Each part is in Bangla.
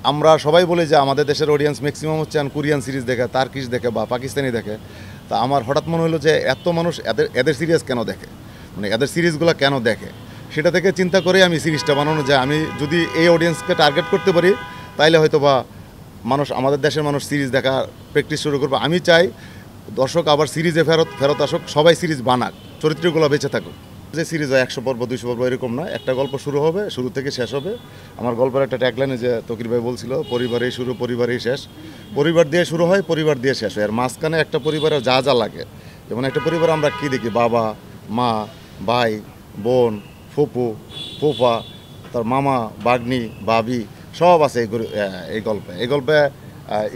আমরা সবাই বলি যে আমাদের দেশের অডিয়েন্স ম্যাক্সিমাম হচ্ছে কোরিয়ান সিরিজ দেখে, তার্কিশ দেখে বা পাকিস্তানি দেখে। তা আমার হঠাৎ মনে হলো যে এত মানুষ এদের এদের সিরিজ কেন দেখে, মানে এদের সিরিজগুলো কেন দেখে, সেটা থেকে চিন্তা করে আমি সিরিজটা বানানো যায়। আমি যদি এই অডিয়েন্সকে টার্গেট করতে পারি তাইলে হয়তো বা মানুষ, আমাদের দেশের মানুষ সিরিজ দেখা প্র্যাকটিস শুরু করবে। আমি চাই দর্শক আবার সিরিজে ফেরত ফেরত আসুক, সবাই সিরিজ বানাক, চরিত্রগুলো বেঁচে থাকুক। যে সিরিজ হয় 100 পর্ব 200 পর্ব এরকম না, একটা গল্প শুরু হবে, শুরু থেকে শেষ হবে। আমার গল্পের একটা ট্যাগলাইনে যে তকির ভাই বলছিল, পরিবারেই শুরু পরিবারেই শেষ। পরিবার দিয়ে শুরু হয়, পরিবার দিয়ে শেষ হয়। আর মাঝখানে একটা পরিবারের যা যা লাগে, যেমন একটা পরিবার আমরা কী দেখি, বাবা মা ভাই বোন ফুপু ফুফা, তার মামা বাগনি ভাবি সব আছে এই গল্পে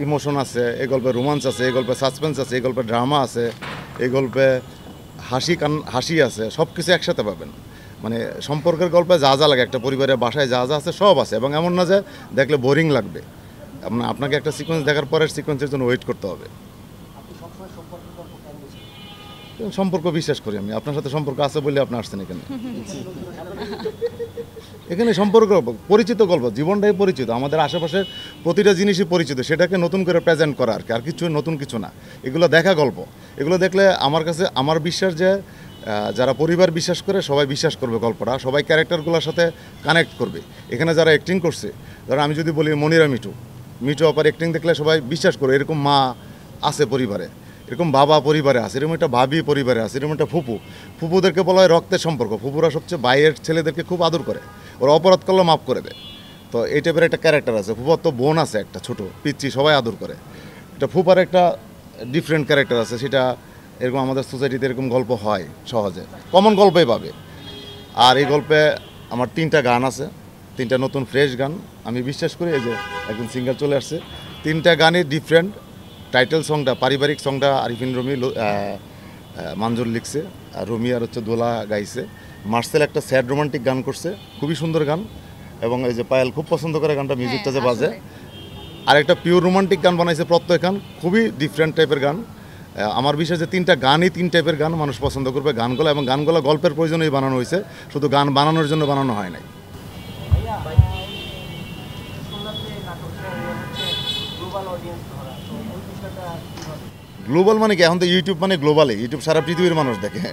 ইমোশন আছে, এই গল্পে রোমান্স আছে, এই গল্পে সাসপেন্স আছে, এই গল্পে ড্রামা আছে, এই গল্পে হাসি আছে, সব কিছু একসাথে পাবেন। মানে সম্পর্কের গল্পে যা যা লাগে, একটা পরিবারের বাসায় যা যা আছে সব আছে। এবং এমন না যে দেখলে বোরিং লাগবে, আপনাকে একটা সিকোয়েন্স দেখার পরের সিকোয়েন্সের জন্য ওয়েট করতে হবে। সম্পর্ক বিশ্বাস করি আমি, আপনার সাথে সম্পর্ক আছে বলে আপনি আসছেন এখানে। এখানে সম্পর্ক পরিচিত গল্প, জীবনটাই পরিচিত, আমাদের আশেপাশের প্রতিটা জিনিসই পরিচিত, সেটাকে নতুন করে প্রেজেন্ট করা আর কি, আর কিছু নতুন কিছু না। এগুলো দেখা গল্প, এগুলো দেখলে আমার কাছে আমার বিশ্বাস যে যারা পরিবার বিশ্বাস করে সবাই বিশ্বাস করবে গল্পটা, সবাই ক্যারেক্টারগুলোর সাথে কানেক্ট করবে। এখানে যারা অ্যাক্টিং করছে, ধরো আমি যদি বলি মনিরা মিঠু আপার অ্যাক্টিং দেখলে সবাই বিশ্বাস করে এরকম মা আছে পরিবারে, এরকম বাবা পরিবারে আছে, এরকম একটা ভাবি পরিবারে আছে, এরকম একটা ফুপুদেরকে বলা হয় রক্তের সম্পর্ক। ফুপুরা সবচেয়ে বাইরের ছেলেদেরকে খুব আদর করে, ওরা অপরাধ করলে মাফ করে দেয়। তো এই টাইপের একটা ক্যারেক্টার আছে। ফুপার তো বোন আছে একটা ছোট পিচ্চি, সবাই আদর করে। এটা ফুপার একটা ডিফারেন্ট ক্যারেক্টার আছে, সেটা এরকম আমাদের সোসাইটিতে এরকম গল্প হয় সহজে, কমন গল্পই পাবে। আর এই গল্পে আমার 3টা গান আছে, 3টা নতুন ফ্রেশ গান। আমি বিশ্বাস করি এই যে একজন সিঙ্গার চলে আসছে, 3টা গানই ডিফারেন্ট। টাইটেল সংটা, পারিবারিক সংটা আরিফিন রুমি মানজুর লিখছে, আর রুমি আর হচ্ছে দোলা গাইছে। মার্সেল একটা স্যাড রোমান্টিক গান করছে, খুবই সুন্দর গান। এবং এই যে পায়েল খুব পছন্দ করে গানটা, মিউজিকটা যে বাজে। আর একটা পিওর রোমান্টিক গান বানাইছে প্রত্যয় খান, খুবই ডিফারেন্ট টাইপের গান। আমার বিশ্বাস যে 3টা গানই 3 টাইপের গান, মানুষ পছন্দ করবে গানগুলো। এবং গানগুলো গল্পের প্রয়োজনেই বানানো হয়েছে, শুধু গান বানানোর জন্য বানানো হয় নাই। গ্লোবাল মানে কি, এখন তো ইউটিউব মানে গ্লোবালে, ইউটিউব সারা পৃথিবীর মানুষ দেখে।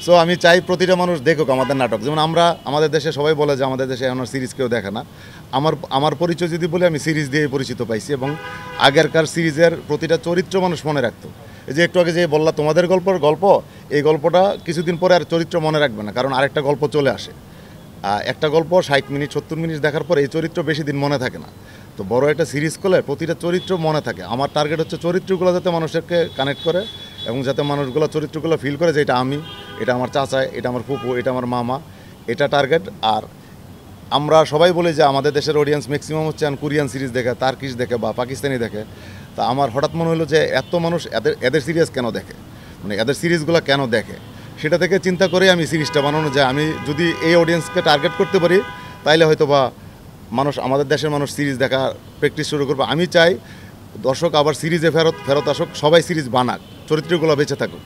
সো আমি চাই প্রতিটা মানুষ দেখুক আমাদের নাটক। যেমন আমাদের দেশে সবাই বলে যে আমাদের দেশে এখন সিরিজ কেউ দেখে না। আমার পরিচয় যদি বলি, আমি সিরিজ দিয়ে পরিচিত পাইছি। এবং আগেরকার সিরিজের প্রতিটা চরিত্র মানুষ মনে রাখতো। এই যে একটু আগে যে বললা তোমাদের গল্প, এই গল্পটা কিছুদিন পরে আর চরিত্র মনে রাখবে না, কারণ আরেকটা গল্প চলে আসে। একটা গল্প 60 মিনিট 70 মিনিট দেখার পর এই চরিত্র বেশি দিন মনে থাকে না। তো বড় একটা সিরিজ করলে প্রতিটা চরিত্র মনে থাকে। আমার টার্গেট হচ্ছে চরিত্রগুলো যাতে মানুষকে কানেক্ট করে, এবং যাতে মানুষগুলো চরিত্রগুলো ফিল করে যে এটা আমি, এটা আমার চাচা, এটা আমার ফুপু, এটা আমার মামা, এটা টার্গেট। আর আমরা সবাই বলি যে আমাদের দেশের অডিয়েন্স ম্যাক্সিমাম হচ্ছে কোরিয়ান সিরিজ দেখে, তার্কিশ দেখে বা পাকিস্তানি দেখে। তা আমার হঠাৎ মনে হলো যে এত মানুষ এদের সিরিজ কেন দেখে, মানে এদের সিরিজগুলো কেন দেখে, সেটা থেকে চিন্তা করে আমি সিরিজটা বানানো যায়। আমি যদি এই অডিয়েন্সকে টার্গেট করতে পারি তাইলে হয়তো বা মানুষ, আমাদের দেশের মানুষ সিরিজ দেখা প্র্যাকটিস শুরু করবে। আমি চাই দর্শক আবার সিরিজে ফেরত আসুক, সবাই সিরিজ বানাক, চরিত্রগুলো বেঁচে থাকুক।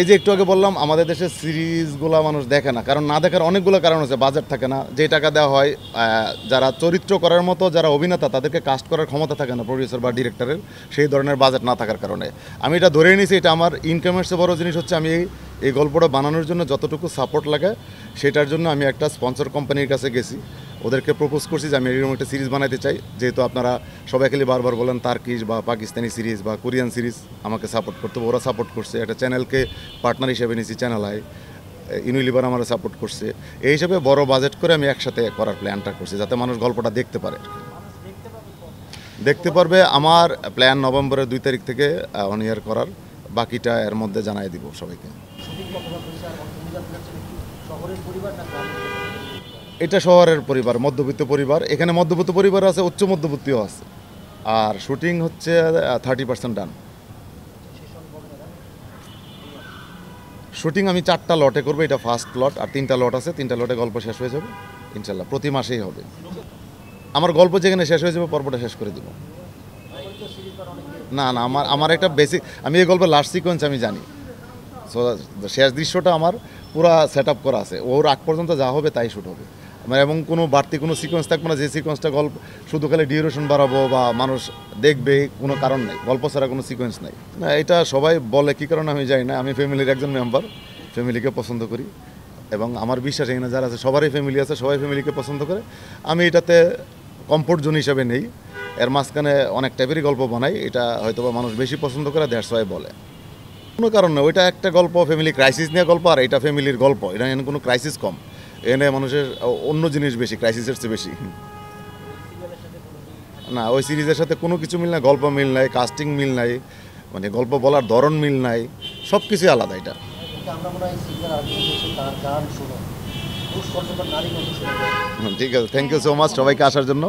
এই যে একটু আগে বললাম আমাদের দেশের সিরিজগুলো মানুষ দেখে না, কারণ না দেখার অনেকগুলো কারণ আছে। বাজেট থাকে না, যে টাকা দেওয়া হয় যারা চরিত্র করার মতো যারা অভিনেতা, তাদেরকে কাস্ট করার ক্ষমতা থাকে না প্রডিউসার বা ডিরেক্টরের, সেই ধরনের বাজেট না থাকার কারণে। আমি এটা ধরে নিয়েছি, এটা আমার ইনকামের চেয়ে বড় জিনিস হচ্ছে আমি এই গল্পটা বানানোর জন্য যতটুকু সাপোর্ট লাগে সেটার জন্য আমি একটা স্পন্সর কোম্পানির কাছে গেছি, ওদেরকে প্রপোজ করছি যে আমি এরকম একটা সিরিজ বানাতে চাই। যেহেতু আপনারা সবাই খালি বারবার বলেন তার্কিশ বা পাকিস্তানি সিরিজ বা কোরিয়ান সিরিজ, আমাকে সাপোর্ট করতে, ওরা সাপোর্ট করছে। একটা চ্যানেলকে পার্টনার হিসেবে নিয়েছি, চ্যানেল আই, ইউনিলিভার আমার সাপোর্ট করছে। এই হিসেবে বড় বাজেট করে আমি একসাথে করার প্ল্যানটা করছি, যাতে মানুষ গল্পটা দেখতে পারে। দেখতে পারবে আমার প্ল্যান নভেম্বরের 2 তারিখ থেকে অন ইয়ার করার, বাকিটা এর মধ্যে জানাই দিব সবাইকে। এটা শহরের পরিবার, মধ্যবিত্ত পরিবার। এখানে মধ্যবিত্ত পরিবার আছে, উচ্চ মধ্যবিত্তও আছে। আর শুটিং হচ্ছে 30% ডান। শুটিং আমি 4টা লটে করবো, এটা ফার্স্ট লট। আর 3টা লট আছে, 3টা লটে গল্প শেষ হয়ে যাবে ইনশাল্লাহ। প্রতি মাসেই হবে আমার গল্প, যেখানে শেষ হয়ে যাবে পর্বটা শেষ করে দেবো। না আমার একটা বেসিক, আমি এই গল্পের লাস্ট সিকোয়েন্স আমি জানি। সো শেষ দৃশ্যটা আমার পুরো সেট আপ করা আছে, ওর আগ পর্যন্ত যা হবে তাই শ্যুট হবে। মানে এবং কোনো বাড়তি কোনো সিকোয়েন্স থাকবে না যে সিকোয়েন্সটা গল্প শুধু খালি ডিউরেশন বাড়াবো বা মানুষ দেখবে, কোনো কারণ নেই, গল্প ছাড়া কোনো সিকোয়েন্স নেই। না, এটা সবাই বলে, কী কারণে আমি জানি না। আমি ফ্যামিলির একজন মেম্বার, ফ্যামিলিকে পছন্দ করি এবং আমার বিশ্বাস এখানে যারা আছে সবারই ফ্যামিলি আছে, সবাই ফ্যামিলিকে পছন্দ করে। আমি এটাতে কমফোর্ট জোন হিসাবে নেই, এর মাঝখানে অনেক টাইপেরই গল্প বানাই, এটা হয়তো বা মানুষ বেশি পছন্দ করে, দ্যাটস ওয়াই বলে। কোনো কারণ নেই, ওইটা একটা গল্প, ফ্যামিলি ক্রাইসিস নিয়ে গল্প, আর এটা ফ্যামিলির গল্প, এটা এখানে কোনো ক্রাইসিস কম, এখানে মানুষের অন্য জিনিস বেশি, ক্রাইসিসের চেয়ে বেশি। না, ওই সিরিজের সাথে কোনো কিছু মিল নাই, গল্প মিল নাই, কাস্টিং মিল নাই, মানে গল্প বলার ধরন মিল নাই, সব কিছুই আলাদা এটা। ঠিক আছে, থ্যাংক ইউ সো মাচ সবাইকে আসার জন্য।